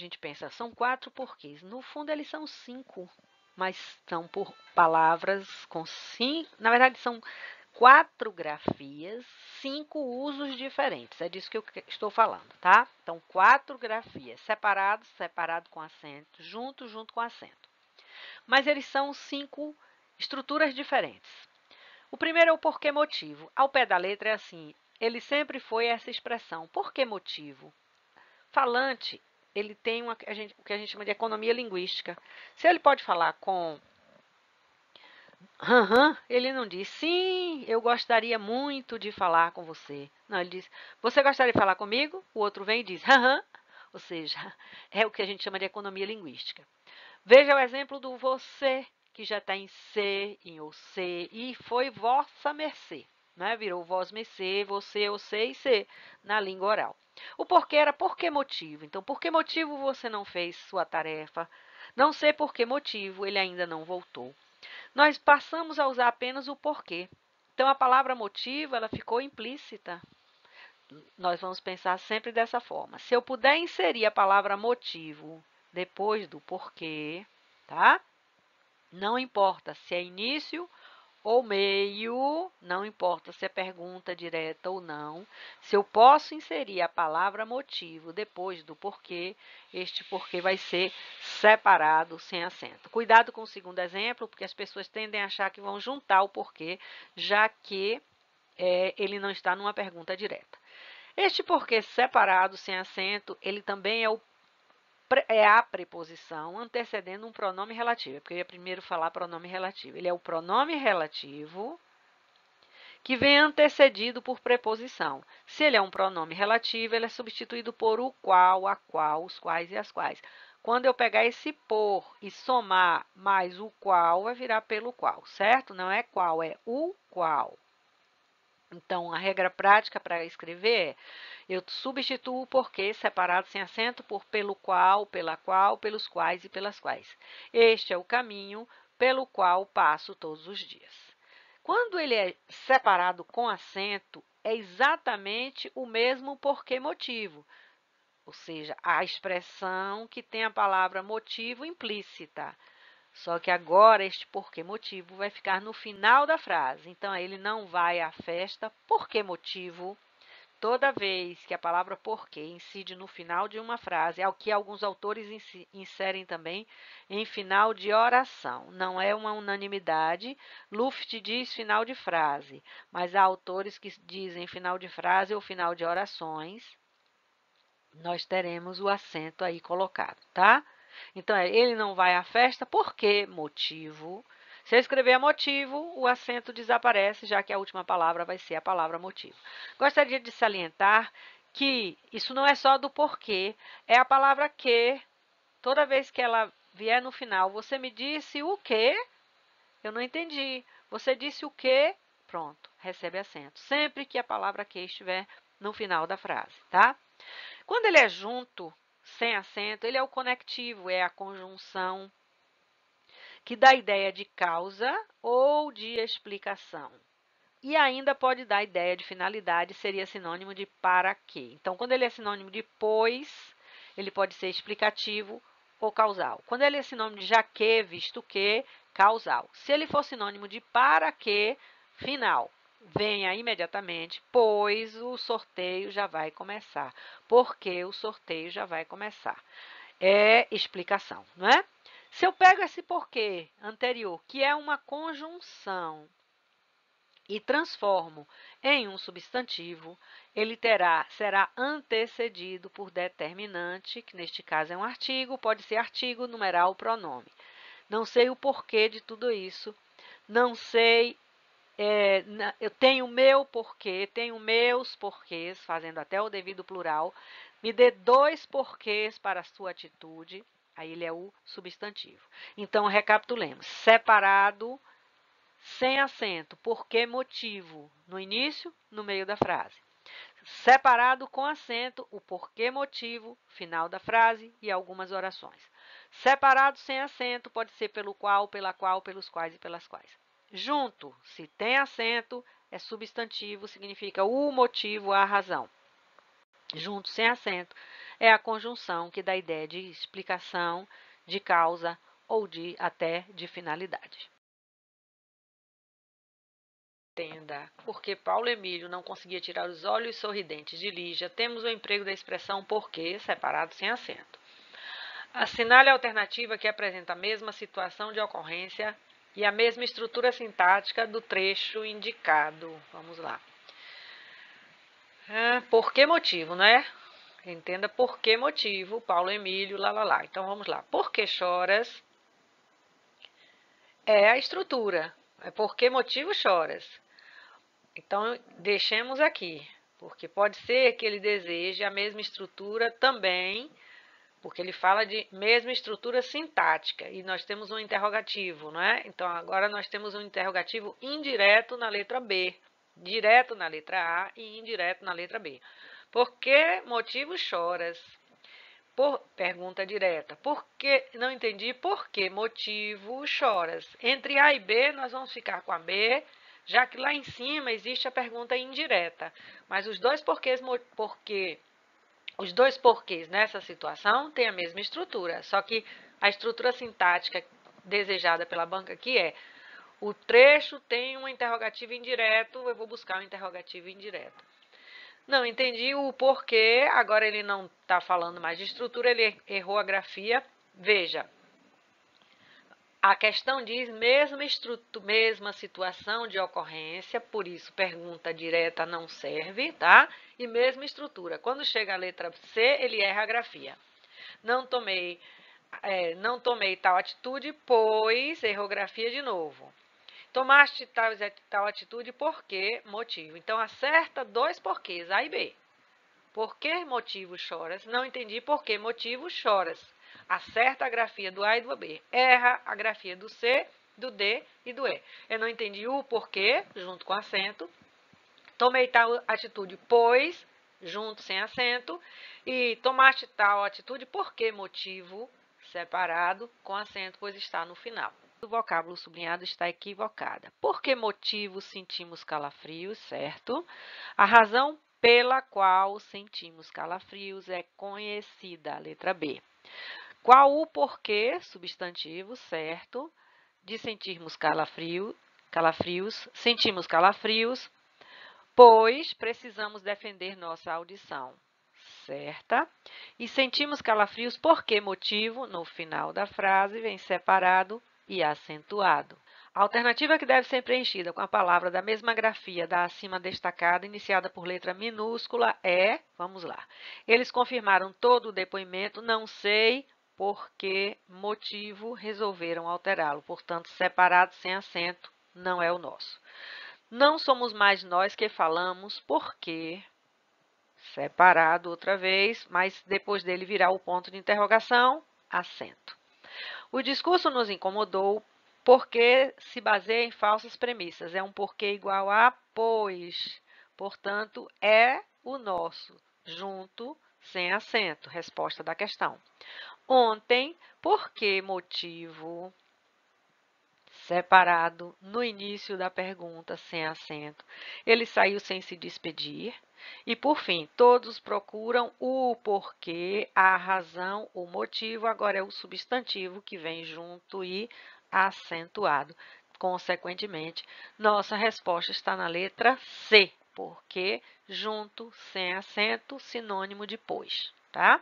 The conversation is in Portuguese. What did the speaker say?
gente pensa, são 4 porquês. No fundo, eles são 5, mas são por palavras com 5. Na verdade, são 4 grafias, 5 usos diferentes. É disso que eu estou falando, tá? Então, 4 grafias, separado, separado com acento, junto, junto com acento. Mas eles são 5 estruturas diferentes. O primeiro é o porquê motivo. Ao pé da letra é assim, ele sempre foi essa expressão, porquê motivo. Falante, ele tem o que a gente chama de economia linguística. Se ele pode falar com ele não diz, sim, eu gostaria muito de falar com você. Não, ele diz, você gostaria de falar comigo? O outro vem e diz, ou seja, é o que a gente chama de economia linguística. Veja o exemplo do você, que já está em ser, em você, e foi vossa mercê, né? Virou vós mercê, você, você e ser na língua oral. O porquê era por que motivo. Então, por que motivo você não fez sua tarefa? Não sei por que motivo ele ainda não voltou. Nós passamos a usar apenas o porquê. Então, a palavra motivo, ela ficou implícita. Nós vamos pensar sempre dessa forma. Se eu puder inserir a palavra motivo depois do porquê, tá? Não importa se é início ou meio, não importa se é pergunta direta ou não. Se eu posso inserir a palavra motivo depois do porquê, este porquê vai ser separado sem acento. Cuidado com o segundo exemplo, porque as pessoas tendem a achar que vão juntar o porquê, já que ele não está numa pergunta direta. Este porquê separado sem acento, ele também é a preposição antecedendo um pronome relativo, porque eu ia primeiro falar pronome relativo. Ele é o pronome relativo que vem antecedido por preposição. Se ele é um pronome relativo, ele é substituído por o qual, a qual, os quais e as quais. Quando eu pegar esse por e somar mais o qual, vai virar pelo qual, certo? Não é qual, é o qual. Então, a regra prática para escrever é, eu substituo o porquê separado sem acento por pelo qual, pela qual, pelos quais e pelas quais. Este é o caminho pelo qual passo todos os dias. Quando ele é separado com acento, é exatamente o mesmo porquê motivo, ou seja, a expressão que tem a palavra motivo implícita. Só que agora este porquê motivo vai ficar no final da frase. Então, ele não vai à festa, por que motivo? Toda vez que a palavra porquê incide no final de uma frase, é o que alguns autores inserem também em final de oração. Não é uma unanimidade. Luft diz final de frase, mas há autores que dizem final de frase ou final de orações. Nós teremos o acento aí colocado, tá? Então, ele não vai à festa, por que motivo? Se eu escrever motivo, o acento desaparece, já que a última palavra vai ser a palavra motivo. Gostaria de salientar que isso não é só do porquê, é a palavra que, toda vez que ela vier no final, você me disse o quê? Eu não entendi. Você disse o quê? Pronto, recebe acento. Sempre que a palavra que estiver no final da frase, tá? Quando ele é junto, sem acento, ele é o conectivo, é a conjunção que dá ideia de causa ou de explicação. E ainda pode dar ideia de finalidade, seria sinônimo de para quê. Então, quando ele é sinônimo de pois, ele pode ser explicativo ou causal. Quando ele é sinônimo de já que, visto que, causal. Se ele for sinônimo de para que, final. Venha imediatamente, pois o sorteio já vai começar. Porque o sorteio já vai começar. É explicação, não é? Se eu pego esse porquê anterior, que é uma conjunção, e transformo em um substantivo, ele será antecedido por determinante, que neste caso é um artigo, pode ser artigo, numeral, pronome. Não sei o porquê de tudo isso, não sei, eu tenho meu porquê, tenho meus porquês, fazendo até o devido plural, me dê 2 porquês para a sua atitude, aí ele é o substantivo. Então, recapitulemos, separado, sem acento, por que motivo, no início, no meio da frase. Separado com acento, o porquê motivo, final da frase e algumas orações. Separado sem acento, pode ser pelo qual, pela qual, pelos quais e pelas quais. Junto, se tem acento, é substantivo, significa o motivo, a razão. junto sem acento, é a conjunção que dá a ideia de explicação, de causa ou até de finalidade. Entenda, porque Paulo Emílio não conseguia tirar os olhos sorridentes de Lígia, temos o emprego da expressão porque separado sem acento. Assinale a alternativa que apresenta a mesma situação de ocorrência e a mesma estrutura sintática do trecho indicado. Vamos lá. Por que motivo, né? Entenda por que motivo, Paulo Emílio, lá. Então, vamos lá. Por que choras? É a estrutura. É por que motivo choras? Então, deixemos aqui, porque pode ser que ele deseje a mesma estrutura também, porque ele fala de mesma estrutura sintática, e nós temos um interrogativo, não é? Então, agora nós temos um interrogativo indireto na letra B, direto na letra A e indireto na letra B. Por que motivo choras? Pergunta direta. Não entendi por que motivo choras. Entre A e B, nós vamos ficar com a B, já que lá em cima existe a pergunta indireta. Mas os dois porquês nessa situação têm a mesma estrutura, só que a estrutura sintática desejada pela banca aqui é: o trecho tem um interrogativo indireto, eu vou buscar um interrogativo indireto. Não entendi o porquê, agora ele não está falando mais de estrutura, ele errou a grafia. Veja, a questão diz mesma situação de ocorrência, por isso pergunta direta não serve, tá? E mesma estrutura. Quando chega a letra C, ele erra a grafia. Não tomei tal atitude, pois errou grafia de novo. Tomaste tal atitude por que motivo? Então, acerta dois porquês, A e B. Por que motivo choras? Não entendi por que motivo choras. Acerta a grafia do A e do B. Erra a grafia do C, do D e do E. Eu não entendi o porquê, junto com acento. Tomei tal atitude, pois, junto sem acento. E tomaste tal atitude, por que motivo, separado, com acento, pois está no final. O vocábulo sublinhado está equivocada. Por que motivo sentimos calafrios, certo? A razão pela qual sentimos calafrios é conhecida, letra B. Qual o porquê, substantivo, certo, de sentirmos calafrios, sentimos calafrios, pois precisamos defender nossa audição, certa? E sentimos calafrios por que motivo, no final da frase, vem separado e acentuado. A alternativa que deve ser preenchida com a palavra da mesma grafia da acima destacada, iniciada por letra minúscula, é, vamos lá, eles confirmaram todo o depoimento, não sei por que motivo resolveram alterá-lo, portanto, separado sem acento, não é o nosso. Não somos mais nós que falamos, porque, separado outra vez, mas depois dele virar o ponto de interrogação, acento. O discurso nos incomodou porque se baseia em falsas premissas. É um porquê igual a pois. Portanto, é o nosso, junto, sem acento. Resposta da questão. Ontem, por que motivo? Separado no início da pergunta, sem acento. Ele saiu sem se despedir. E, por fim, todos procuram o porquê, a razão, o motivo. Agora é o substantivo que vem junto e acentuado. Consequentemente, nossa resposta está na letra C, porque junto, sem acento, sinônimo de pois, tá?